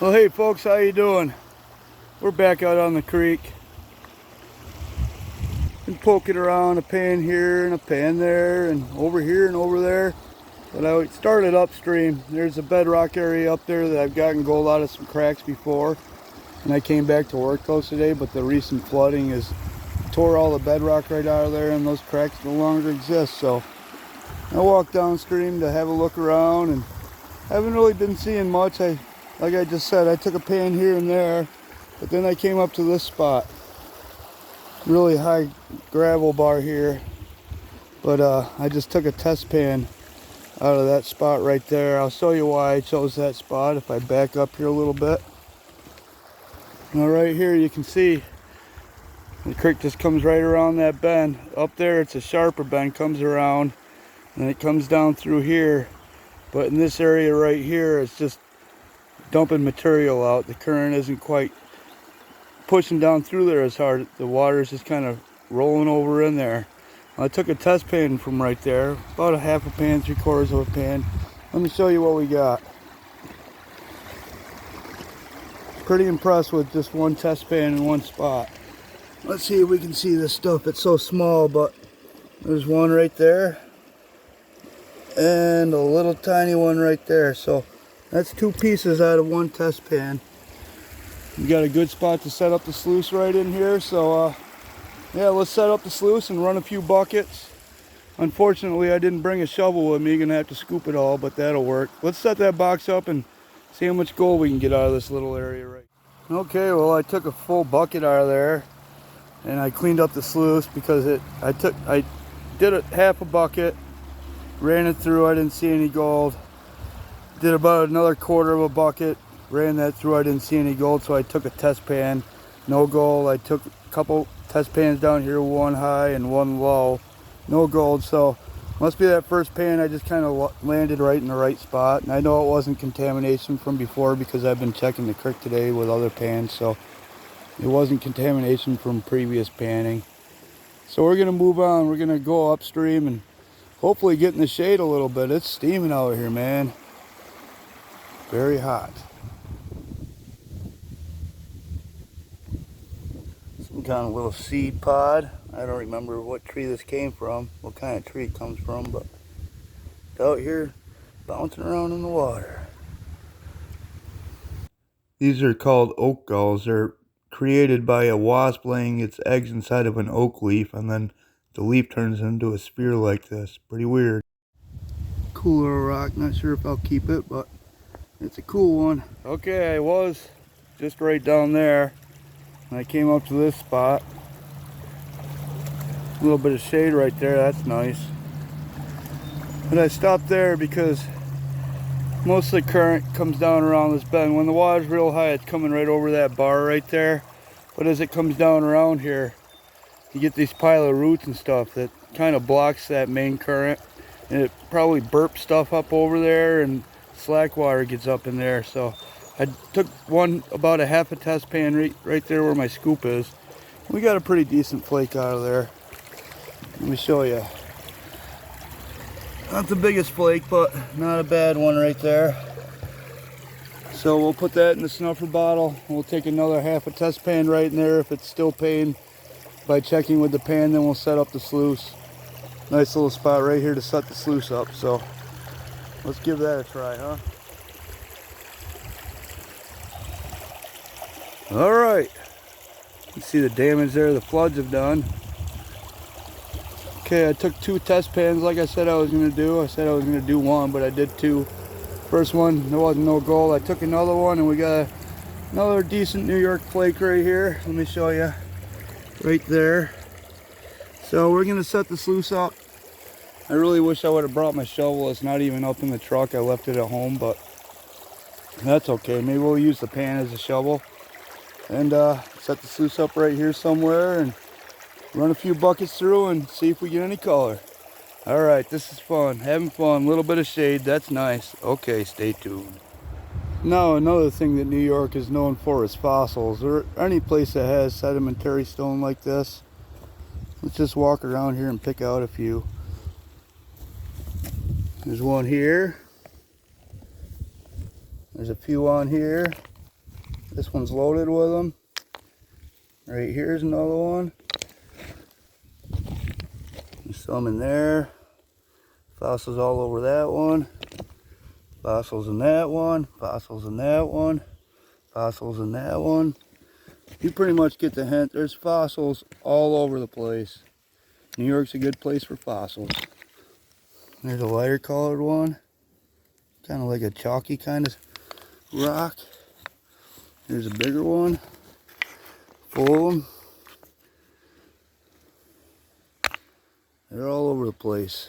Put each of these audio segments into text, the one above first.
Well, hey folks, how you doing? We're back out on the creek. Been poking around a pan here and a pan there and over here and over there. But I started upstream. There's a bedrock area up there that I've gotten gold out of some cracks before. And I came back to work those today, but the recent flooding has tore all the bedrock right out of there and those cracks no longer exist. So I walked downstream to have a look around and haven't really been seeing much. Like I just said, I took a pan here and there, but then I came up to this spot. Really high gravel bar here, but I just took a test pan out of that spot right there. I'll show you why I chose that spot if I back up here a little bit. Now right here you can see the creek just comes right around that bend. Up there it's a sharper bend, comes around and it comes down through here. But in this area right here, it's just dumping material out. The current isn't quite pushing down through there as hard. The water is just kind of rolling over in there. I took a test pan from right there, about a half a pan, 3/4 of a pan. Let me show you what we got. Pretty impressed with just one test pan in one spot. Let's see if we can see this stuff. It's so small, but there's one right there and a little tiny one right there. So that's 2 pieces out of one test pan. We got a good spot to set up the sluice right in here. So yeah, let's set up the sluice and run a few buckets. Unfortunately, I didn't bring a shovel with me. You're gonna have to scoop it all, but that'll work. Let's set that box up and see how much gold we can get out of this little area right. Okay, well I took a full bucket out of there and I cleaned up the sluice because I did a half a bucket, ran it through, I didn't see any gold. Did about another 1/4 of a bucket, ran that through, I didn't see any gold, so I took a test pan, no gold. I took a couple test pans down here, one high and one low, no gold. So must be that first pan I just kind of landed right in the right spot. And I know it wasn't contamination from before because I've been checking the creek today with other pans, so it wasn't contamination from previous panning. So we're gonna move on. We're gonna go upstream and hopefully get in the shade a little bit. It's steaming out here, man. Very hot. Some kind of little seed pod. I don't remember what tree this came from, what kind of tree it comes from, but it's out here bouncing around in the water. These are called oak galls. They're created by a wasp laying its eggs inside of an oak leaf, and then the leaf turns into a sphere like this. Pretty weird. Cool little rock. Not sure if I'll keep it, but it's a cool one. Okay, I was just right down there and I came up to this spot. A little bit of shade right there, that's nice. But I stopped there because most of the current comes down around this bend. When the water's real high, it's coming right over that bar right there. But as it comes down around here, you get these pile of roots and stuff that kind of blocks that main current. And it probably burps stuff up over there and slack water gets up in there. So I took one, about a half a test pan right there where my scoop is. We got a pretty decent flake out of there. Let me show you. Not the biggest flake, but not a bad one right there. So we'll put that in the snuffer bottle. We'll take another half a test pan right in there. If it's still paying by checking with the pan, then we'll set up the sluice. Nice little spot right here to set the sluice up. So let's give that a try, huh? All right. You see the damage there the floods have done. Okay, I took 2 test pans like I said I was going to do. I said I was going to do one, but I did 2. First one, there wasn't no gold. I took another one and we got another decent New York flake right here. Let me show you. Right there. So we're going to set the sluice up. I really wish I would have brought my shovel. It's not even up in the truck. I left it at home, but that's okay. Maybe we'll use the pan as a shovel and set the sluice up right here somewhere and run a few buckets through and see if we get any color. All right, this is fun. Having fun. A little bit of shade. That's nice. Okay, stay tuned. Now, another thing that New York is known for is fossils, or any place that has sedimentary stone like this. Let's just walk around here and pick out a few. There's one here. There's a few on here. This one's loaded with them. Right here's another one. There's some in there. Fossils all over that one. Fossils in that one. Fossils in that one. Fossils in that one. You pretty much get the hint. There's fossils all over the place. New York's a good place for fossils. There's a lighter colored one. Kind of like a chalky kind of rock. There's a bigger one. Full of them. They're all over the place.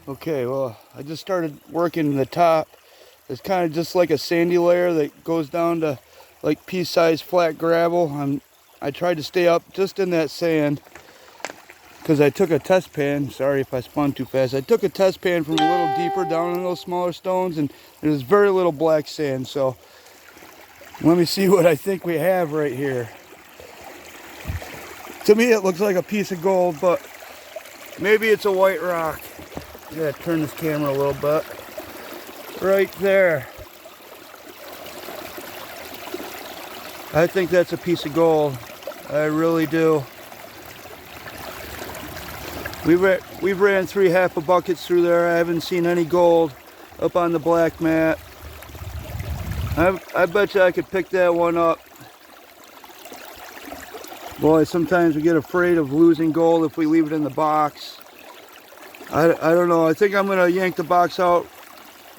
Okay, well, I just started working the top. It's kind of just like a sandy layer that goes down to like pea-sized flat gravel. I tried to stay up just in that sand because I took a test pan. Sorry if I spun too fast. I took a test pan from a little deeper down in those smaller stones, and there's very little black sand. So let me see what I think we have right here. To me, it looks like a piece of gold, but maybe it's a white rock. I gotta turn this camera a little bit. Right there. I think that's a piece of gold. I really do. We've ran 3 half a buckets through there. I haven't seen any gold up on the black mat. I bet you I could pick that one up. Boy, sometimes we get afraid of losing gold if we leave it in the box. I don't know. I think I'm gonna yank the box out,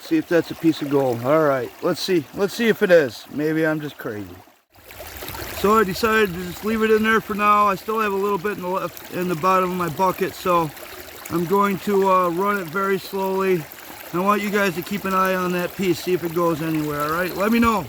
see if that's a piece of gold. All right, let's see if it is. Maybe I'm just crazy. So I decided to just leave it in there for now. I still have a little bit in the bottom of my bucket, so I'm going to run it very slowly. I want you guys to keep an eye on that piece, see if it goes anywhere. All right, let me know.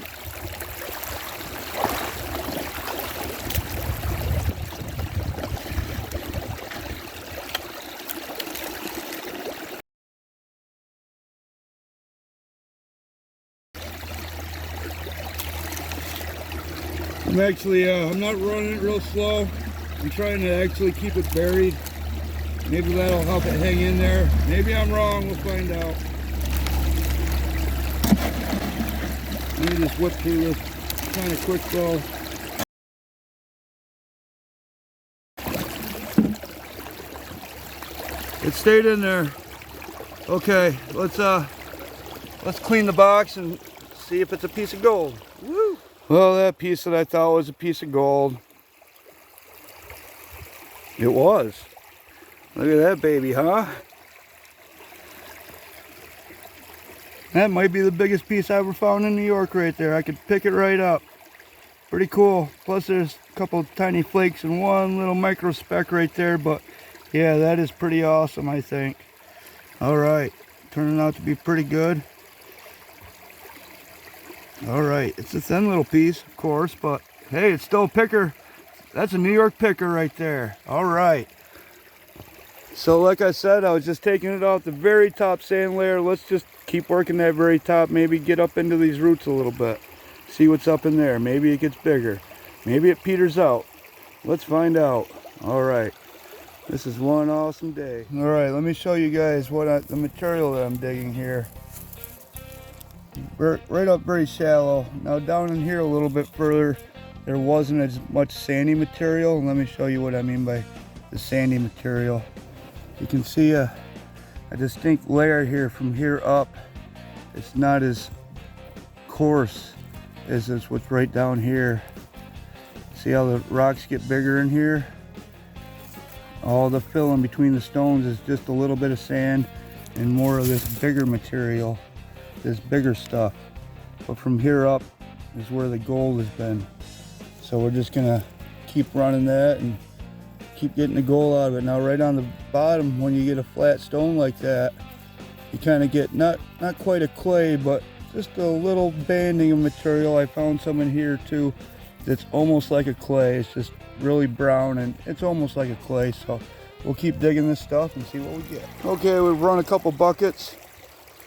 I'm not running it real slow. I'm trying to actually keep it buried. Maybe that'll help it hang in there. Maybe I'm wrong, we'll find out. Let me just whip through this kind of quick though. It stayed in there. Okay, let's clean the box and see if it's a piece of gold. Woo! Well, that piece that I thought was a piece of gold, it was. Look at that baby, huh? That might be the biggest piece I ever found in New York right there. I could pick it right up. Pretty cool. Plus there's a couple tiny flakes and one little micro speck right there, but yeah, that is pretty awesome, I think. All right, turning out to be pretty good. All right, it's a thin little piece, of course, but hey, it's still a picker. That's a New York picker right there. All right. So like I said, I was just taking it off the very top sand layer. Let's just keep working that very top. Maybe get up into these roots a little bit. See what's up in there. Maybe it gets bigger. Maybe it peters out. Let's find out. All right. This is one awesome day. All right, let me show you guys the material that I'm digging here. Right up very shallow. Now down in here a little bit further, there wasn't as much sandy material. Let me show you what I mean by the sandy material. You can see a distinct layer here from here up. It's not as coarse as what's right down here. See how the rocks get bigger in here? All the fill in between the stones is just a little bit of sand and more of this bigger material, this bigger stuff. But from here up is where the gold has been. So we're just gonna keep running that and keep getting the gold out of it. Now right on the bottom, when you get a flat stone like that, you kind of get not quite a clay, but just a little banding of material. I found some in here too that's almost like a clay. It's just really brown and it's almost like a clay. So we'll keep digging this stuff and see what we get. Okay, we've run a couple buckets.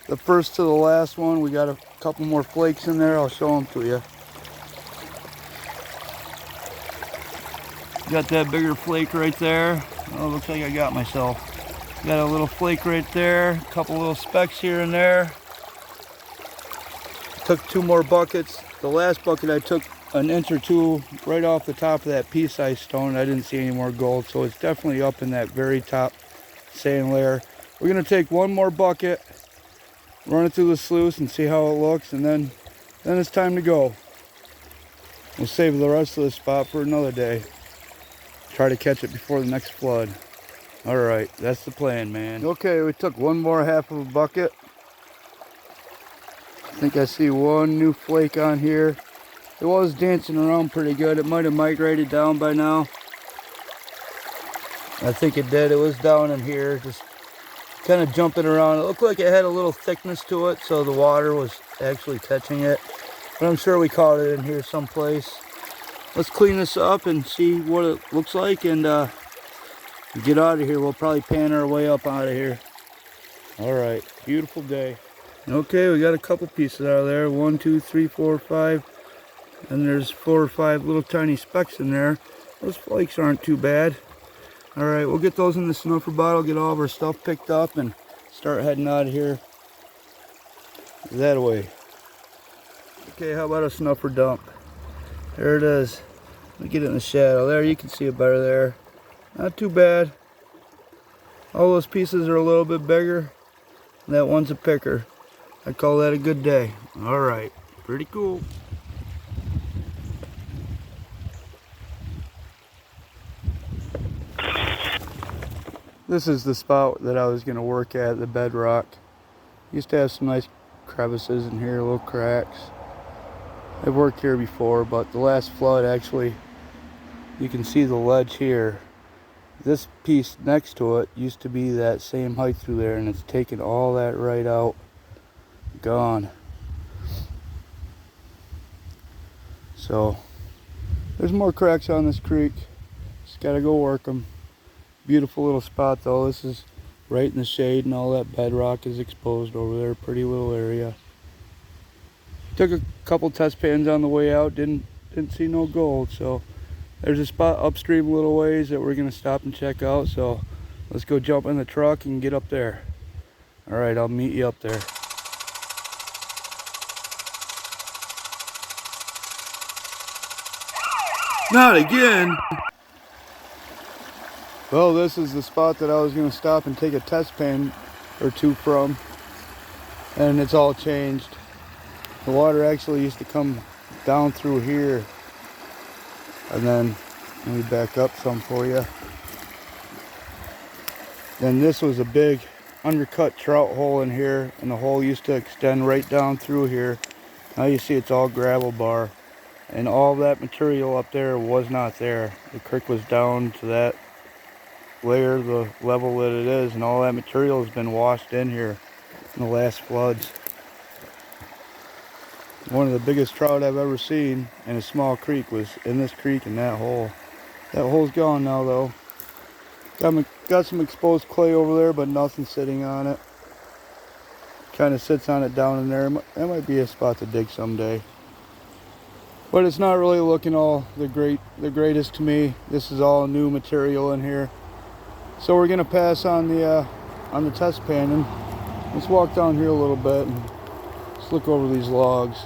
The first to the last one, we got a couple more flakes in there. I'll show them to you. Got that bigger flake right there. Oh, looks like I got myself. Got a little flake right there, a couple little specks here and there. Took 2 more buckets. The last bucket I took an inch or 2 right off the top of that pea-sized stone. I didn't see any more gold, so it's definitely up in that very top sand layer. We're gonna take 1 more bucket, run it through the sluice and see how it looks, and then it's time to go. We'll save the rest of the spot for another day. Try to catch it before the next flood. All right, that's the plan, man. Okay, we took 1 more half of a bucket. I think I see 1 new flake on here. It was dancing around pretty good. It might have migrated down by now. I think it did. It was down in here, just kind of jumping around. It looked like it had a little thickness to it, so the water was actually catching it. But I'm sure we caught it in here someplace. Let's clean this up and see what it looks like and get out of here. We'll probably pan our way up out of here. All right, beautiful day. Okay, we got a couple pieces out of there. 1, 2, 3, 4, 5. And there's 4 or 5 little tiny specks in there. Those flakes aren't too bad. All right, we'll get those in the snuffer bottle, get all of our stuff picked up, and start heading out of here that way. Okay, how about a snuffer dump? There it is. Let me get it in the shadow. There, you can see it better there. Not too bad. All those pieces are a little bit bigger. That one's a picker. I call that a good day. All right, pretty cool. This is the spot that I was going to work at, the bedrock. Used to have some nice crevices in here, little cracks. I've worked here before, but the last flood actually, you can see the ledge here. This piece next to it used to be that same height through there, and it's taken all that right out. Gone. So there's more cracks on this creek. Just gotta go work them. Beautiful little spot though. This is right in the shade and all that bedrock is exposed over there. Pretty little area. Took a couple test pans on the way out, didn't see no gold, so there's a spot upstream a little ways that we're gonna stop and check out. So let's go jump in the truck and get up there. All right, I'll meet you up there. Not again. Well, this is the spot that I was gonna stop and take a test pan or 2 from, and it's all changed. The water actually used to come down through here, and then let me back up some for you. Then this was a big undercut trout hole in here, and the hole used to extend right down through here. Now you see it's all gravel bar, and all that material up there was not there. The creek was down to that layer, the level that it is, and all that material has been washed in here in the last floods. One of the biggest trout I've ever seen in a small creek was in this creek in that hole. That hole's gone now though. Got some exposed clay over there, but nothing sitting on it. Kind of sits on it down in there. That might be a spot to dig someday. But it's not really looking all the greatest to me. This is all new material in here. So we're gonna pass on the test pan and let's walk down here a little bit and let's look over these logs.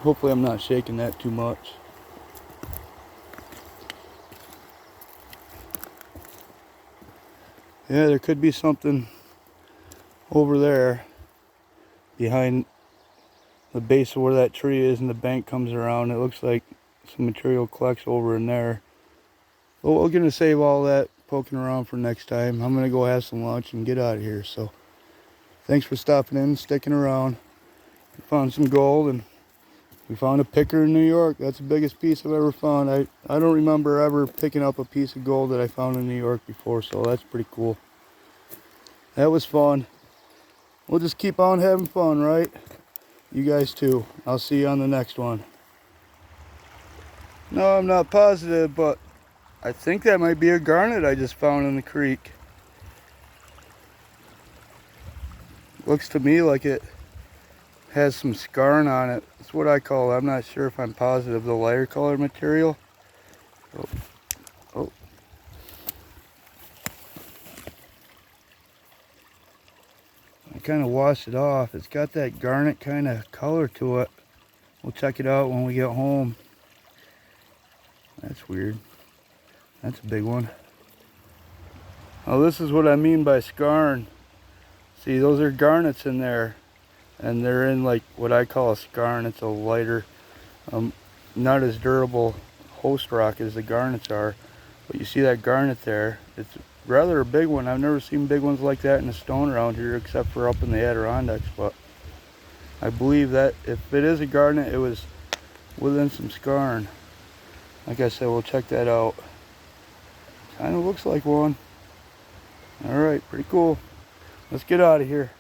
Hopefully I'm not shaking that too much. Yeah, there could be something over there behind the base of where that tree is and the bank comes around. It looks like some material collects over in there. But we're going to save all that poking around for next time. I'm going to go have some lunch and get out of here. So thanks for stopping in and sticking around. We found some gold and we found a picker in New York. That's the biggest piece I've ever found. I don't remember ever picking up a piece of gold that I found in New York before, so that's pretty cool. That was fun. We'll just keep on having fun, right? You guys too. I'll see you on the next one. No, I'm not positive, but I think that might be a garnet I just found in the creek. Looks to me like it has some scarring on it. That's what I call it. I'm not sure if I'm positive. The lighter color material. Oh. Oh. I kind of washed it off. It's got that garnet kind of color to it. We'll check it out when we get home. That's weird. That's a big one. Oh, this is what I mean by scarring. See, those are garnets in there. And they're in like what I call a scarn. It's a lighter, not as durable host rock as the garnets are. But you see that garnet there. It's rather a big one. I've never seen big ones like that in a stone around here except for up in the Adirondacks. But I believe that if it is a garnet, it was within some scarn. Like I said, we'll check that out. Kind of looks like one. Alright, pretty cool. Let's get out of here.